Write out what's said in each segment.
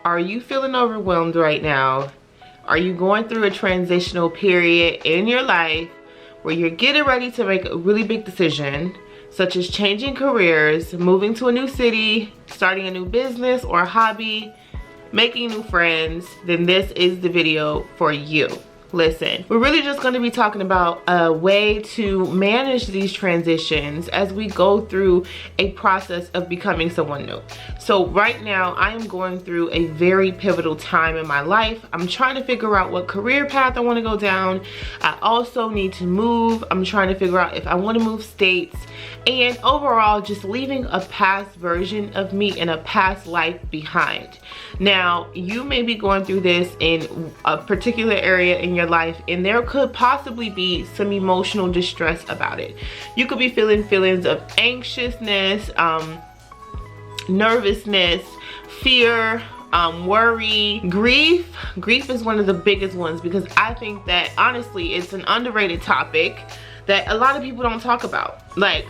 Are you feeling overwhelmed right now? Are you going through a transitional period in your life where you're getting ready to make a really big decision, such as changing careers, moving to a new city, starting a new business or hobby, making new friends? Then this is the video for you. Listen, we're really just going to be talking about a way to manage these transitions as we go through a process of becoming someone new. So right now I am going through a very pivotal time in my life. I'm trying to figure out what career path I want to go down. I also need to move. I'm trying to figure out if I want to move states, and overall just leaving a past version of me and a past life behind. Now, you may be going through this in a particular area in your life, and there could possibly be some emotional distress about it. You could be feeling feelings of anxiousness, nervousness, fear, worry, grief. Grief is one of the biggest ones, because I think that honestly it's an underrated topic that a lot of people don't talk about. Like,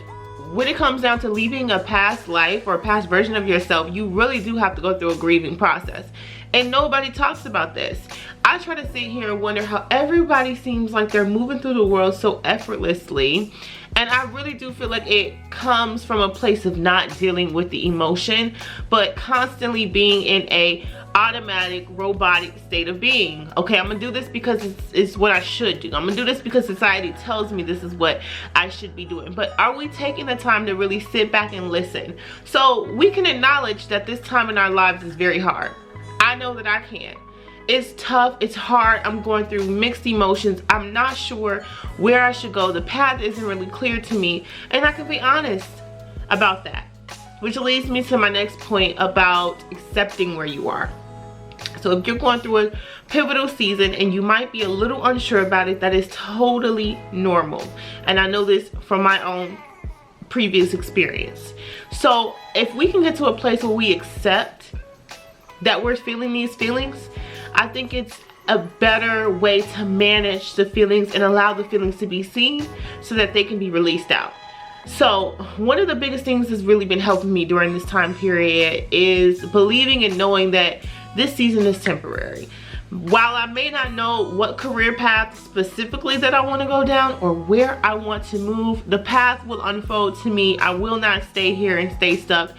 when it comes down to leaving a past life or a past version of yourself, you really do have to go through a grieving process, and nobody talks about this. I try to sit here and wonder how everybody seems like they're moving through the world so effortlessly, and I really do feel like it comes from a place of not dealing with the emotion, but constantly being in a automatic robotic state of being. Okay, I'm gonna do this because it's what I should do. I'm gonna do this because society tells me this is what I should be doing. But are we taking the time to really sit back and listen so we can acknowledge that this time in our lives is very hard? I know that I can. It's tough, it's hard, I'm going through mixed emotions, I'm not sure where I should go, the path isn't really clear to me, and I can be honest about that. Which leads me to my next point about accepting where you are. So if you're going through a pivotal season and you might be a little unsure about it, that is totally normal. And I know this from my own previous experience. So if we can get to a place where we accept that we're feeling these feelings, I think it's a better way to manage the feelings and allow the feelings to be seen so that they can be released out. So one of the biggest things that's really been helping me during this time period is believing and knowing that this season is temporary. While I may not know what career path specifically that I want to go down or where I want to move, the path will unfold to me. I will not stay here and stay stuck,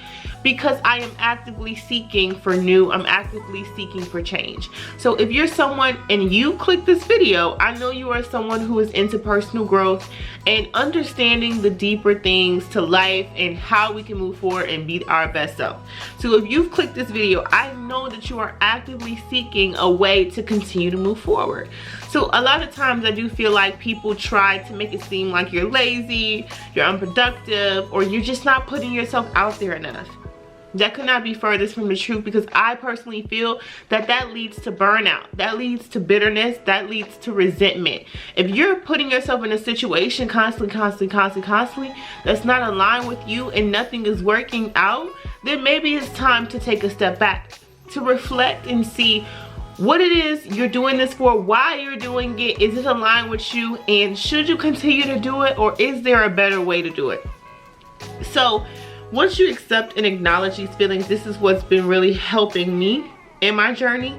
because I am actively seeking for new, I'm actively seeking for change. So if you're someone and you click this video, I know you are someone who is into personal growth and understanding the deeper things to life and how we can move forward and be our best self. So if you've clicked this video, I know that you are actively seeking a way to continue to move forward. So a lot of times I do feel like people try to make it seem like you're lazy, you're unproductive, or you're just not putting yourself out there enough. That could not be furthest from the truth, because I personally feel that that leads to burnout, that leads to bitterness, that leads to resentment. If you're putting yourself in a situation constantly that's not aligned with you and nothing is working out, then maybe it's time to take a step back, to reflect and see what it is you're doing this for, why you're doing it, is it aligned with you, and should you continue to do it, or is there a better way to do it? So once you accept and acknowledge these feelings, this is what's been really helping me in my journey.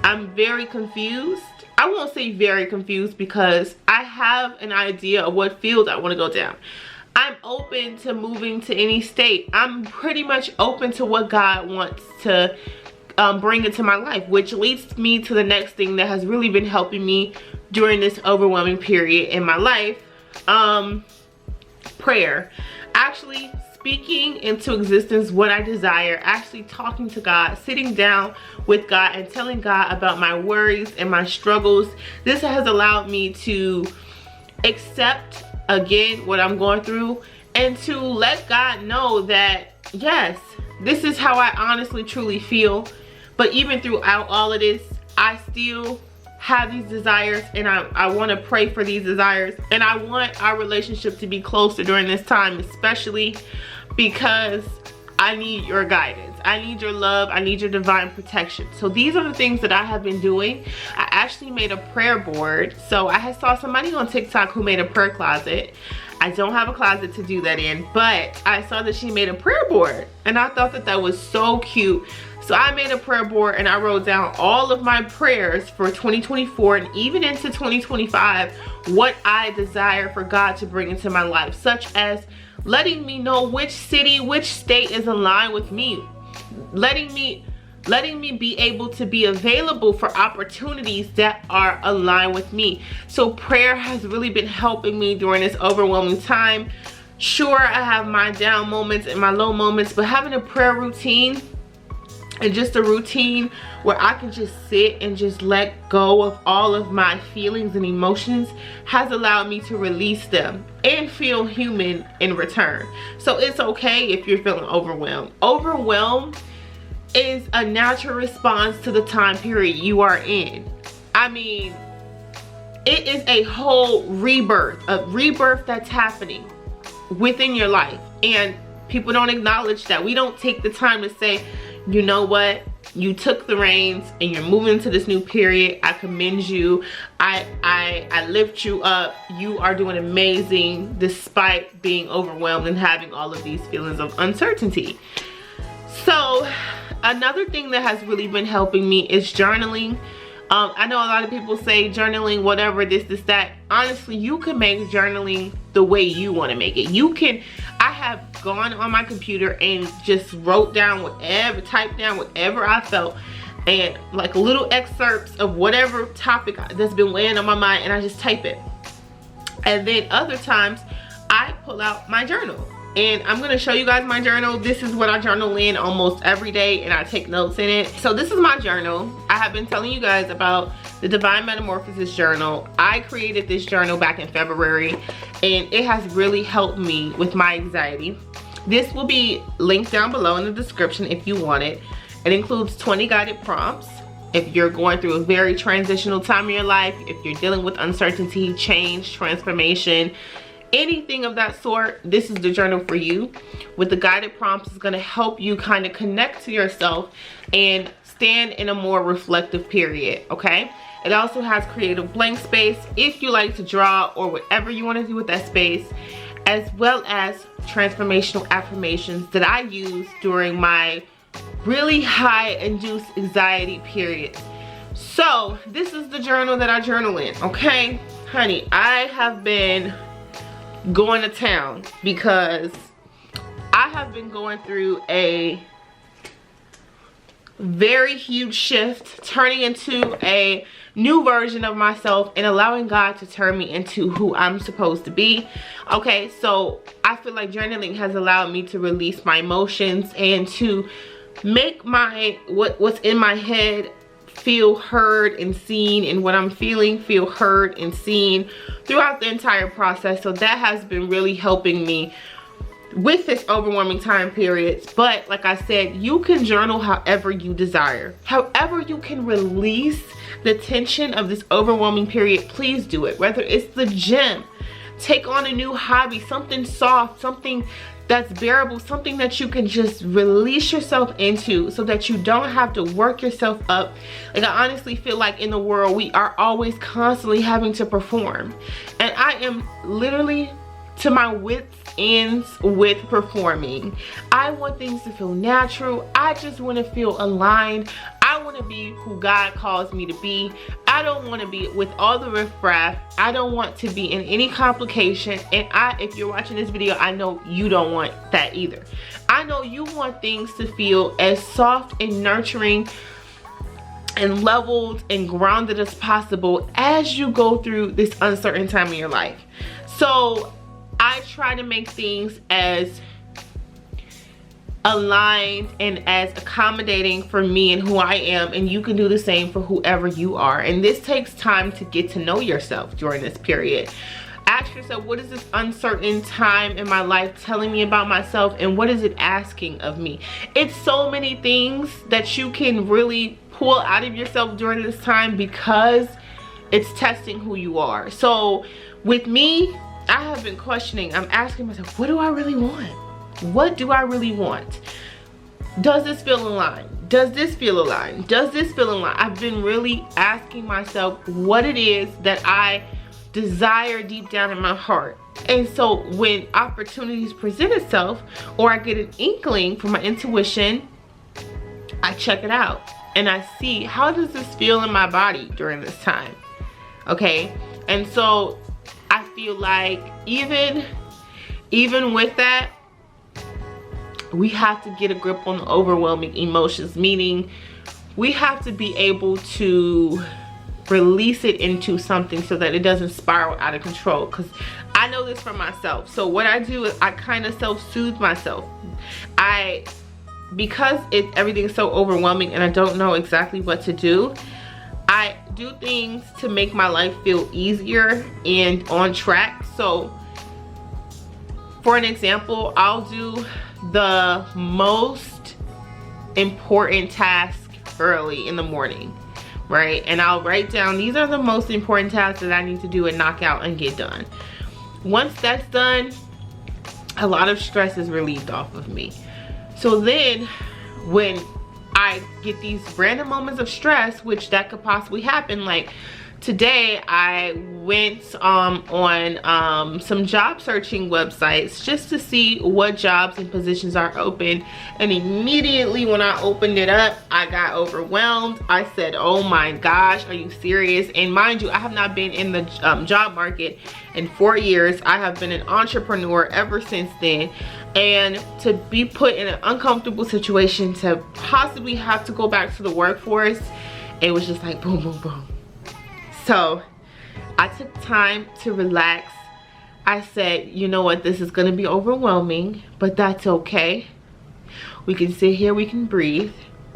I'm very confused. I won't say very confused, because I have an idea of what field I want to go down. I'm open to moving to any state. I'm pretty much open to what God wants to bring into my life, which leads me to the next thing that has really been helping me during this overwhelming period in my life. Prayer. Actually speaking into existence what I desire, actually talking to God, sitting down with God and telling God about my worries and my struggles. This has allowed me to accept again what I'm going through, and to let God know that yes, this is how I honestly truly feel, but even throughout all of this, I still have these desires, and I want to pray for these desires, and I want our relationship to be closer during this time, especially because I need your guidance, I need your love, I need your divine protection. So these are the things that I have been doing. I actually made a prayer board. So I saw somebody on TikTok who made a prayer closet. I don't have a closet to do that in, but I saw that she made a prayer board, and I thought that that was so cute. So I made a prayer board and I wrote down all of my prayers for 2024 and even into 2025, what I desire for God to bring into my life, such as letting me know which city, which state is aligned with me, letting me be able to be available for opportunities that are aligned with me. So prayer has really been helping me during this overwhelming time. Sure, I have my down moments and my low moments, but having a prayer routine and just a routine where I can just sit and just let go of all of my feelings and emotions has allowed me to release them and feel human in return. So it's okay if you're feeling overwhelmed. Overwhelmed is a natural response to the time period you are in. I mean, it is a whole rebirth, a rebirth that's happening within your life, and people don't acknowledge that. We don't take the time to say, you know what, you took the reins and you're moving into this new period. I commend you. I lift you up. You are doing amazing despite being overwhelmed and having all of these feelings of uncertainty. So another thing that has really been helping me is journaling. I know a lot of people say journaling, whatever, this, that. Honestly, you can make journaling the way you want to make it. I have gone on my computer and just wrote down whatever, typed down whatever I felt, and like little excerpts of whatever topic that's been weighing on my mind, and I just type it. And then other times I pull out my journal. And I'm gonna show you guys my journal. This is what I journal in almost every day, and I take notes in it. So this is my journal. I have been telling you guys about the Divine Metamorphosis journal. I created this journal back in February, and it has really helped me with my anxiety. This will be linked down below in the description if you want it. It includes 20 guided prompts. If you're going through a very transitional time in your life, if you're dealing with uncertainty, change, transformation, anything of that sort, this is the journal for you. With the guided prompts, it's going to help you kind of connect to yourself and stand in a more reflective period, okay? It also has creative blank space if you like to draw or whatever you want to do with that space, as well as transformational affirmations that I use during my really high induced anxiety period. So this is the journal that I journal in, okay? Honey, I have been going to town because I have been going through a very huge shift, turning into a new version of myself and allowing God to turn me into who I'm supposed to be. Okay, so I feel like journaling has allowed me to release my emotions and to make my what's in my head feel heard and seen, and what I'm feeling feel heard and seen throughout the entire process. So that has been really helping me with this overwhelming time periods. But like I said, you can journal however you desire. However you can release the tension of this overwhelming period, please do it. Whether it's the gym, take on a new hobby, something soft, something that's bearable, something that you can just release yourself into so that you don't have to work yourself up. Like, I honestly feel like in the world we are always constantly having to perform, and I am literally to my wits ends with performing. I want things to feel natural. I just want to feel aligned. I want to be who God calls me to be. I don't want to be with all the riffraff. I don't want to be in any complication. And if you're watching this video, I know you don't want that either. I know you want things to feel as soft and nurturing and leveled and grounded as possible as you go through this uncertain time in your life. So I try to make things as aligned and as accommodating for me and who I am, and you can do the same for whoever you are. And this takes time to get to know yourself during this period. Ask yourself, what is this uncertain time in my life telling me about myself, and what is it asking of me? It's so many things that you can really pull out of yourself during this time because it's testing who you are. So with me, I have been questioning. I'm asking myself, what do I really want? What do I really want? Does this feel aligned? Does this feel aligned? Does this feel aligned? I've been really asking myself what it is that I desire deep down in my heart. And so when opportunities present itself, or I get an inkling from my intuition, I check it out and I see, how does this feel in my body during this time? Okay, and so I feel like even with that, we have to get a grip on the overwhelming emotions, meaning we have to be able to release it into something so that it doesn't spiral out of control. Because I know this for myself. So what I do is I kind of self-soothe myself. Because everything's so overwhelming and I don't know exactly what to do, I do things to make my life feel easier and on track. So for an example, I'll do the most important task early in the morning, right? And I'll write down, these are the most important tasks that I need to do and knock out and get done. Once that's done, a lot of stress is relieved off of me. So then when I get these random moments of stress, which that could possibly happen, like today I went on some job searching websites just to see what jobs and positions are open, and immediately when I opened it up, I got overwhelmed. I said, oh my gosh, are you serious? And mind you, I have not been in the job market in 4 years. I have been an entrepreneur ever since then, and to be put in an uncomfortable situation to possibly have to go back to the workforce, it was just like boom, boom, boom. So I took time to relax. I said, you know what, this is gonna be overwhelming, but that's okay. We can sit here, we can breathe,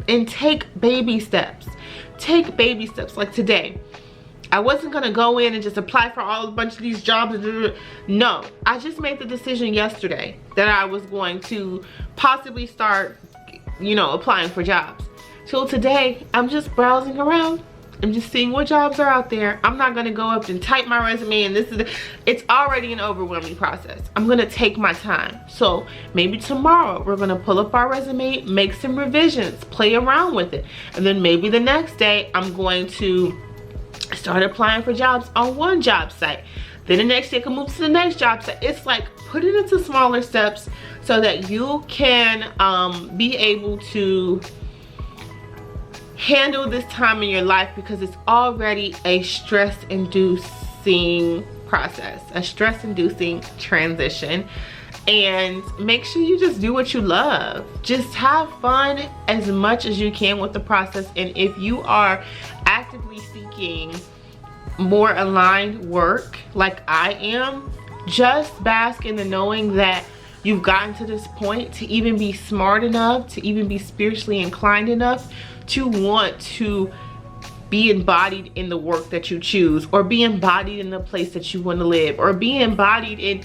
and take baby steps. Take baby steps. Like today, I wasn't gonna go in and just apply for a bunch of these jobs. No, I just made the decision yesterday that I was going to possibly start, you know, applying for jobs. So today, I'm just browsing around. I'm just seeing what jobs are out there. I'm not gonna go up and type my resume and it's already an overwhelming process. I'm gonna take my time. So maybe tomorrow we're gonna pull up our resume, make some revisions, play around with it. And then maybe the next day I'm going to start applying for jobs on one job site. Then the next day I can move to the next job site. It's like put it into smaller steps so that you can be able to handle this time in your life, because it's already a stress-inducing process, a stress-inducing transition. And make sure you just do what you love. Just have fun as much as you can with the process. And if you are actively seeking more aligned work like I am, just bask in the knowing that you've gotten to this point to even be smart enough, to even be spiritually inclined enough to want to be embodied in the work that you choose, or be embodied in the place that you want to live, or be embodied in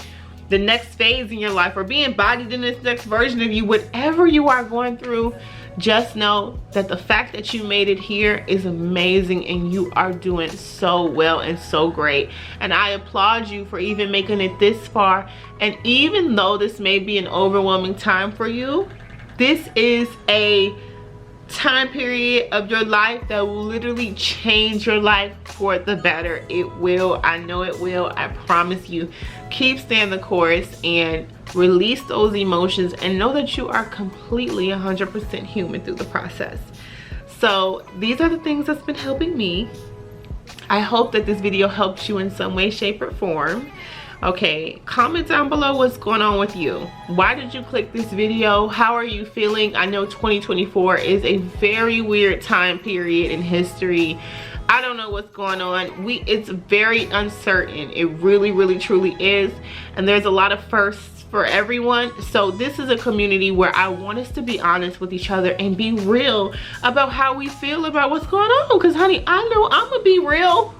the next phase in your life, or be embodied in this next version of you. Whatever you are going through, just know that the fact that you made it here is amazing, and you are doing so well and so great. And I applaud you for even making it this far. And even though this may be an overwhelming time for you, this is a time period of your life that will literally change your life for the better. It will. I know it will. I promise you. Keep staying the course and release those emotions, and know that you are completely 100% human through the process. So these are the things that's been helping me. I hope that this video helps you in some way, shape, or form. Okay, comment down below what's going on with you. Why did you click this video? How are you feeling? I know 2024 is a very weird time period in history. I don't know what's going on. It's very uncertain. It really truly is. And there's a lot of firsts for everyone. So this is a community where I want us to be honest with each other and be real about how we feel about what's going on. Because honey, I know I'm gonna be real.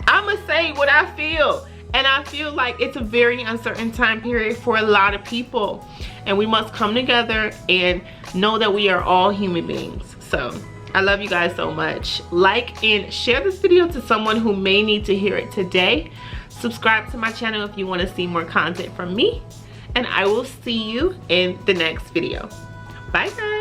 I'm gonna say what I feel. And I feel like it's a very uncertain time period for a lot of people. And we must come together and know that we are all human beings. So I love you guys so much. Like and share this video to someone who may need to hear it today. Subscribe to my channel if you want to see more content from me. And I will see you in the next video. Bye guys.